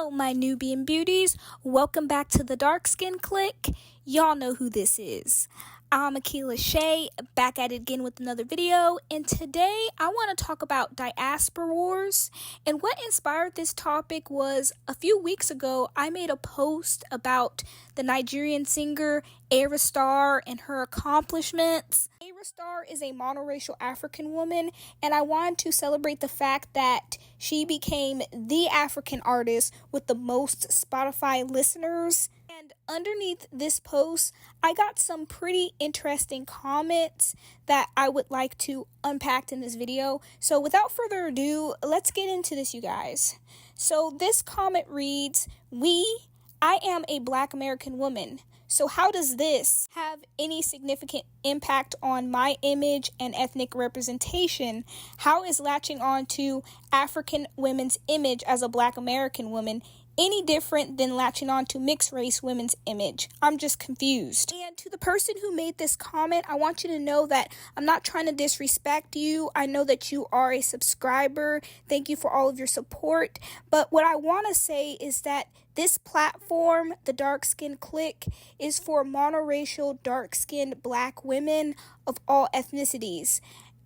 Hello, my Nubian beauties. Welcome back to the Dark Skin Click. Y'all know who this is. I'm Akila Shea, back at it again with another video, and today I want to talk about diaspora wars. And what inspired this topic was a few weeks ago I made a post about the Nigerian singer Ayra Starr and her accomplishments. Ayra Starr is a monoracial African woman, and I wanted to celebrate the fact that she became the African artist with the most Spotify listeners. And underneath this post, I got some pretty interesting comments that I would like to unpack in this video. So without further ado, let's get into this, you guys. So this comment reads, I am a Black American woman. So how does this have any significant impact on my image and ethnic representation? How is latching on to African women's image as a Black American woman any different than latching on to mixed race women's image? I'm just confused. And to the person who made this comment, I want you to know that I'm not trying to disrespect you. I know that you are a subscriber. Thank you for all of your support. But what I want to say is that this platform, the Dark Skin Click, is for monoracial, dark-skinned Black women of all ethnicities.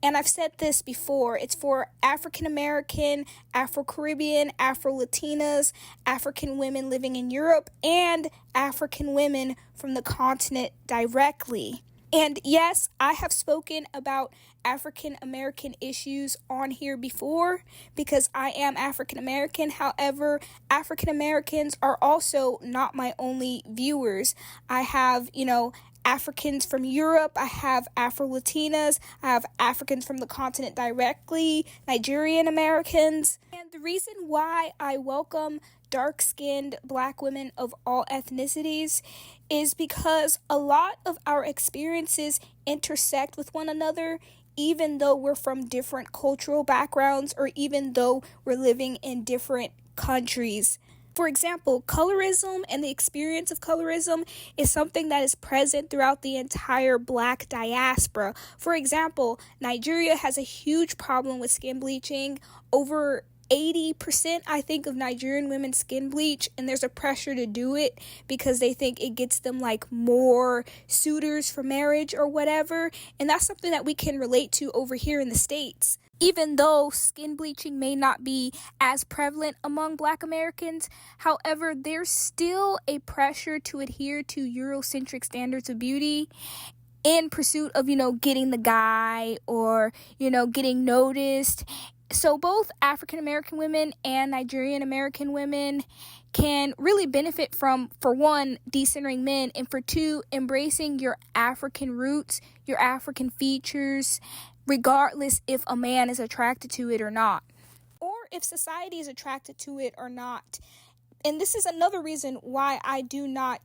And I've said this before, it's for African American, Afro-Caribbean, Afro-Latinas, African women living in Europe, and African women from the continent directly. And yes, I have spoken about African American issues on here before because I am African American. However, African Americans are also not my only viewers. I have, Africans from Europe, I have Afro-Latinas, I have Africans from the continent directly, Nigerian Americans. And the reason why I welcome dark-skinned Black women of all ethnicities is because a lot of our experiences intersect with one another, even though we're from different cultural backgrounds or even though we're living in different countries. For example, colorism and the experience of colorism is something that is present throughout the entire Black diaspora. For example, Nigeria has a huge problem with skin bleaching. Over 80%, I think, of Nigerian women skin bleach, and there's a pressure to do it because they think it gets them more suitors for marriage or whatever. And that's something that we can relate to over here in the States. Even though skin bleaching may not be as prevalent among Black Americans, however, there's still a pressure to adhere to Eurocentric standards of beauty in pursuit of, getting the guy or, getting noticed. So both African American women and Nigerian American women can really benefit from, for one, decentering men, and for two, embracing your African roots, your African features, regardless if a man is attracted to it or not, or if society is attracted to it or not. And this is another reason why I do not,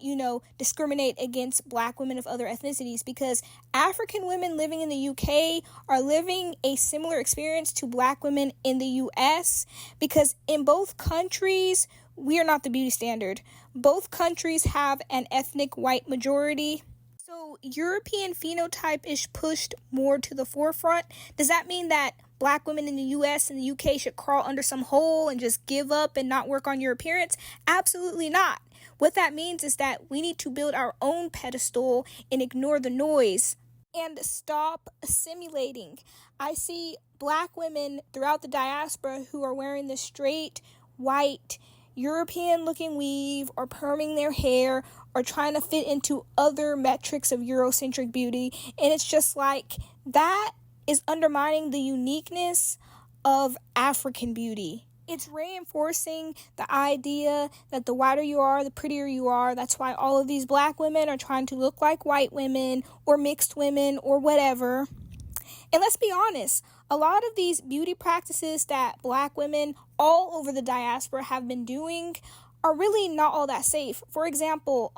discriminate against Black women of other ethnicities, because African women living in the UK are living a similar experience to Black women in the US, because in both countries, we are not the beauty standard. Both countries have an ethnic white majority. So European phenotype is pushed more to the forefront. Does that mean that Black women in the US and the UK should crawl under some hole and just give up and not work on your appearance? Absolutely not. What that means is that we need to build our own pedestal and ignore the noise and stop assimilating. I see Black women throughout the diaspora who are wearing the straight, white, European-looking weave or perming their hair or trying to fit into other metrics of Eurocentric beauty. And it's just that is undermining the uniqueness of African beauty. It's reinforcing the idea that the whiter you are, the prettier you are. That's why all of these Black women are trying to look like white women or mixed women or whatever. And let's be honest, a lot of these beauty practices that Black women all over the diaspora have been doing are really not all that safe. For example,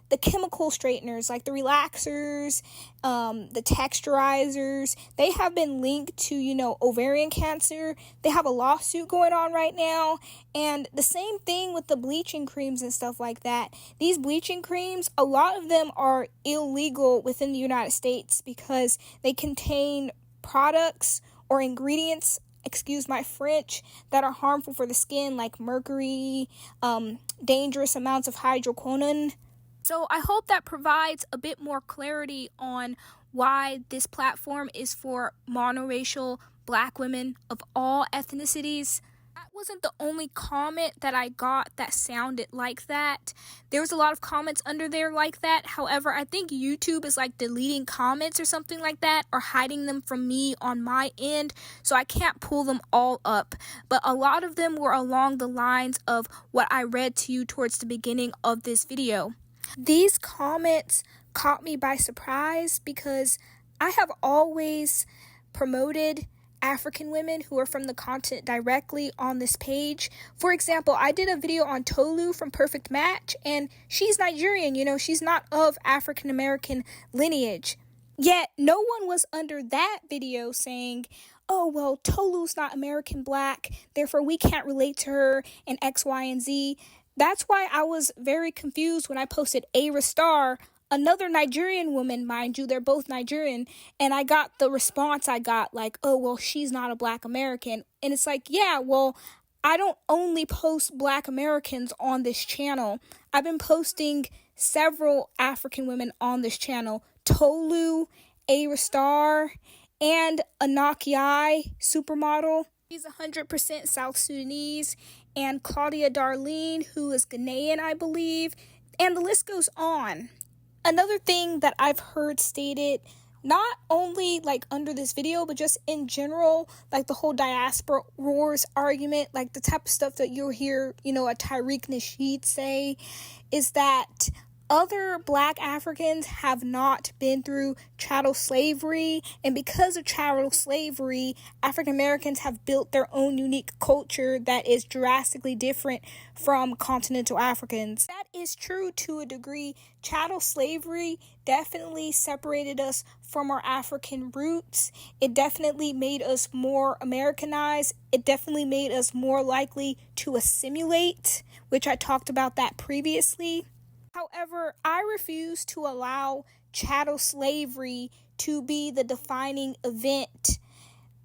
the chemical straighteners like the relaxers, the texturizers, they have been linked to, ovarian cancer. They have a lawsuit going on right now. And the same thing with the bleaching creams and stuff like that. These bleaching creams, a lot of them are illegal within the United States because they contain products or ingredients excuse my French, that are harmful for the skin, like mercury, dangerous amounts of hydroquinone. So I hope that provides a bit more clarity on why this platform is for monoracial Black women of all ethnicities. That wasn't the only comment that I got that sounded like that. There was a lot of comments under there like that. However, I think YouTube is like deleting comments or something like that, or hiding them from me on my end, so I can't pull them all up. But a lot of them were along the lines of what I read to you towards the beginning of this video. These comments caught me by surprise because I have always promoted African women who are from the continent directly on this page. For example, I did a video on Tolu from Perfect Match, and she's Nigerian, she's not of African American lineage. Yet no one was under that video saying, oh, well, Tolu's not American Black, therefore we can't relate to her, and X, Y, and Z. That's why I was very confused when I posted Ayra Starr, another Nigerian woman, mind you, they're both Nigerian, and I got the response I got, like, oh, well, she's not a Black American. And it's like, yeah, well, I don't only post Black Americans on this channel. I've been posting several African women on this channel. Tolu, Ayra Starr, and Anakiai, supermodel. She's 100% South Sudanese, and Claudia Darlene, who is Ghanaian, I believe, and the list goes on. Another thing that I've heard stated, not only like under this video, but just in general, like the whole diaspora wars argument, like the type of stuff that you'll hear, a Tariq Nasheed say, is that other Black Africans have not been through chattel slavery, and because of chattel slavery, African Americans have built their own unique culture that is drastically different from continental Africans. That is true to a degree. Chattel slavery definitely separated us from our African roots. It definitely made us more Americanized. It definitely made us more likely to assimilate, which I talked about that previously. However, I refuse to allow chattel slavery to be the defining event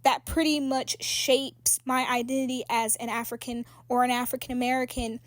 that pretty much shapes my identity as an African or an African American.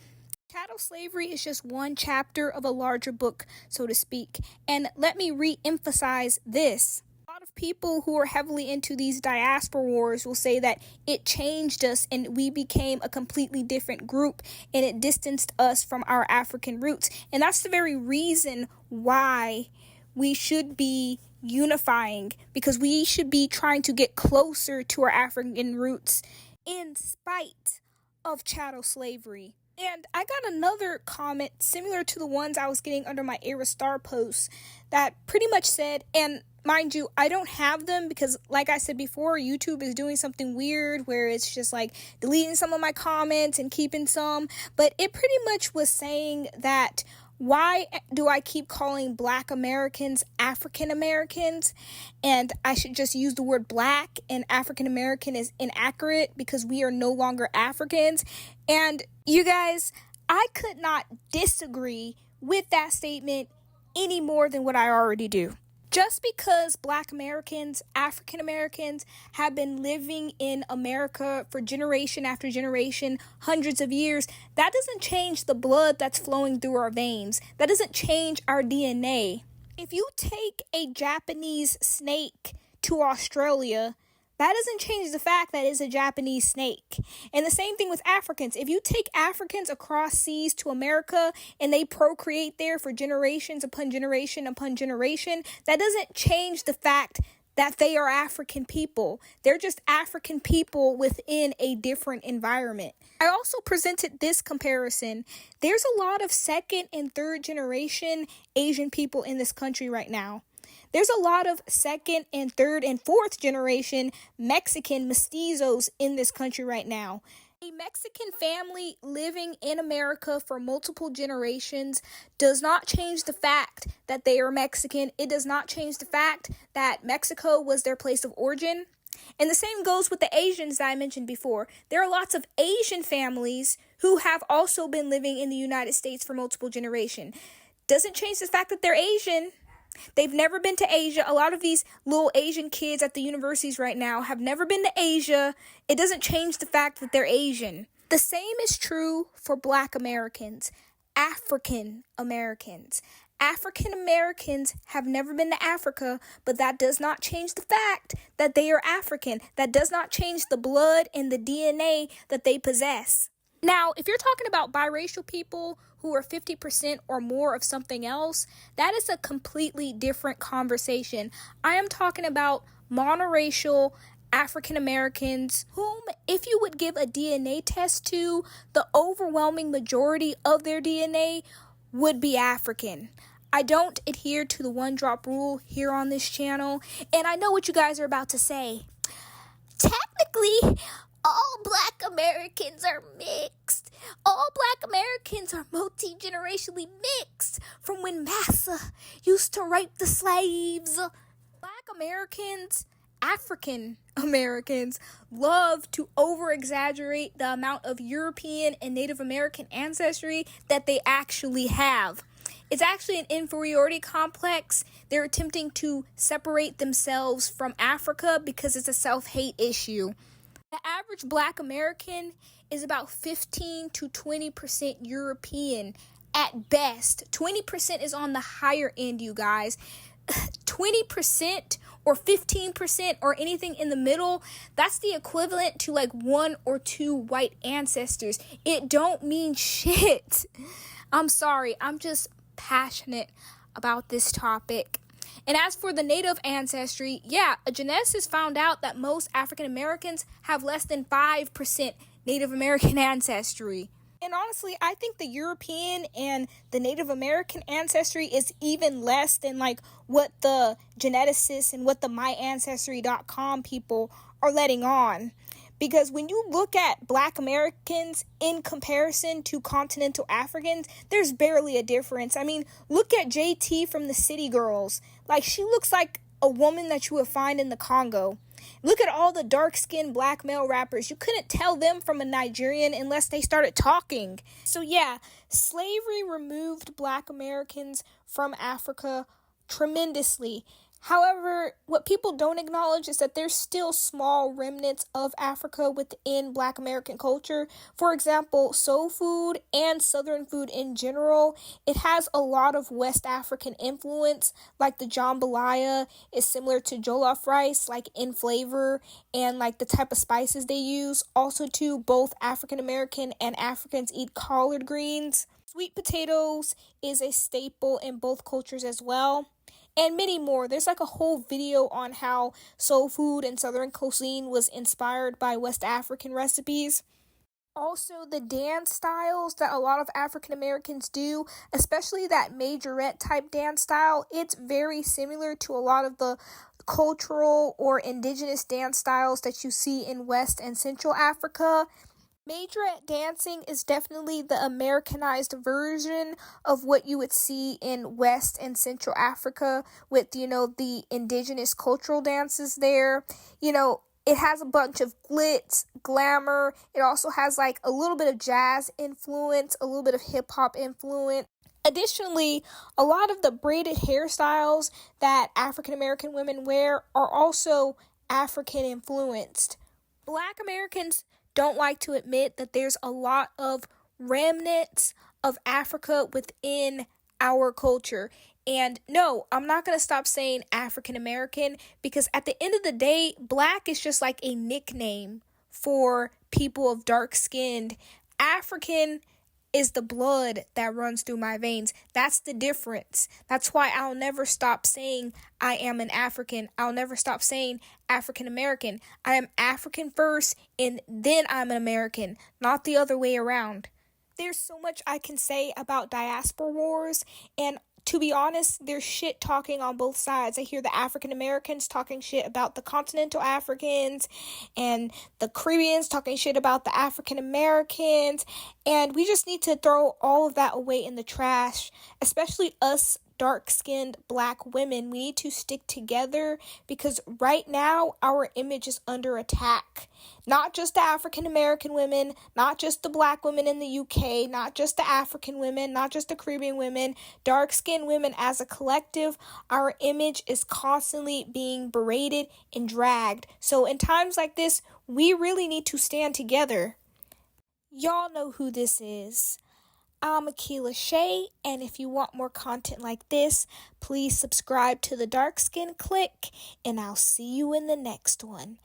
Chattel slavery is just one chapter of a larger book, so to speak. And let me re-emphasize this. A lot of people who are heavily into these diaspora wars will say that it changed us and we became a completely different group, and it distanced us from our African roots. And that's the very reason why we should be unifying, because we should be trying to get closer to our African roots in spite of chattel slavery. And I got another comment similar to the ones I was getting under my Ayra Starr post that pretty much said, and mind you, I don't have them because, like I said before, YouTube is doing something weird where it's just like deleting some of my comments and keeping some. But it pretty much was saying that, why do I keep calling Black Americans African Americans? And I should just use the word Black, and African American is inaccurate because we are no longer Africans. And you guys, I could not disagree with that statement any more than what I already do. Just because Black Americans, African Americans have been living in America for generation after generation, hundreds of years, that doesn't change the blood that's flowing through our veins. That doesn't change our DNA. If you take a Japanese snake to Australia, that doesn't change the fact that it's a Japanese snake. And the same thing with Africans. If you take Africans across seas to America and they procreate there for generations upon generation upon generation, that doesn't change the fact that they are African people. They're just African people within a different environment. I also presented this comparison. There's a lot of second and third generation Asian people in this country right now. There's a lot of second and third and fourth generation Mexican mestizos in this country right now. A Mexican family living in America for multiple generations does not change the fact that they are Mexican. It does not change the fact that Mexico was their place of origin. And the same goes with the Asians that I mentioned before. There are lots of Asian families who have also been living in the United States for multiple generations. Doesn't change the fact that they're Asian. They've never been to Asia. A lot of these little Asian kids at the universities right now have never been to Asia. It doesn't change the fact that they're Asian. The same is true for Black Americans, African Americans. African Americans have never been to Africa, but that does not change the fact that they are African. That does not change the blood and the DNA that they possess. Now, if you're talking about biracial people who are 50% or more of something else, that is a completely different conversation. I am talking about monoracial African Americans whom, if you would give a DNA test to, the overwhelming majority of their DNA would be African. I don't adhere to the one drop rule here on this channel, and I know what you guys are about to say. Technically, all Black Americans are mixed. All Black Americans are multi-generationally mixed from when Massa used to rape the slaves. Black Americans, African Americans, love to over-exaggerate the amount of European and Native American ancestry that they actually have. It's actually an inferiority complex. They're attempting to separate themselves from Africa because it's a self-hate issue. The average Black American is about 15 to 20% European at best. 20% is on the higher end, you guys. 20% or 15% or anything in the middle, that's the equivalent to like 1 or 2 white ancestors. It don't mean shit. I'm sorry, I'm just passionate about this topic. And as for the native ancestry, yeah, a geneticist found out that most African Americans have less than 5% Native American ancestry. And honestly, I think the European and the Native American ancestry is even less than like what the geneticists and what the myancestry.com people are letting on. Because when you look at Black Americans in comparison to Continental Africans, there's barely a difference. I mean, look at JT from the City Girls. Like, she looks like a woman that you would find in the Congo. Look at all the dark-skinned Black male rappers. You couldn't tell them from a Nigerian unless they started talking. So yeah, slavery removed Black Americans from Africa tremendously. However, what people don't acknowledge is that there's still small remnants of Africa within Black American culture. For example, soul food and Southern food in general, it has a lot of West African influence, like the jambalaya is similar to jollof rice, like in flavor and like the type of spices they use. Also, too, both African American and Africans eat collard greens. Sweet potatoes is a staple in both cultures as well. And many more. There's like a whole video on how soul food and Southern cuisine was inspired by West African recipes. Also, the dance styles that a lot of African Americans do, especially that majorette type dance style, it's very similar to a lot of the cultural or indigenous dance styles that you see in West and Central Africa. Majorette dancing is definitely the Americanized version of what you would see in West and Central Africa with, the indigenous cultural dances there. It has a bunch of glitz, glamour. It also has like a little bit of jazz influence, a little bit of hip hop influence. Additionally, a lot of the braided hairstyles that African American women wear are also African influenced. Black Americans don't like to admit that there's a lot of remnants of Africa within our culture. And no, I'm not going to stop saying African American because at the end of the day, Black is just like a nickname for people of dark skinned. African is the blood that runs through my veins. That's the difference. That's why I'll never stop saying I am an African. I'll never stop saying African American. I am African first and then I'm an American, not the other way around. There's so much I can say about diaspora wars, and to be honest, there's shit talking on both sides. I hear the African Americans talking shit about the Continental Africans and the Caribbeans talking shit about the African Americans. And we just need to throw all of that away in the trash, especially us dark-skinned Black women, we need to stick together because right now our image is under attack. Not just the African American women, not just the Black women in the UK, not just the African women, not just the Caribbean women, dark-skinned women as a collective, our image is constantly being berated and dragged. So in times like this, we really need to stand together. Y'all know who this is. I'm Akila Shea, and if you want more content like this, please subscribe to the Dark Skin Click, and I'll see you in the next one.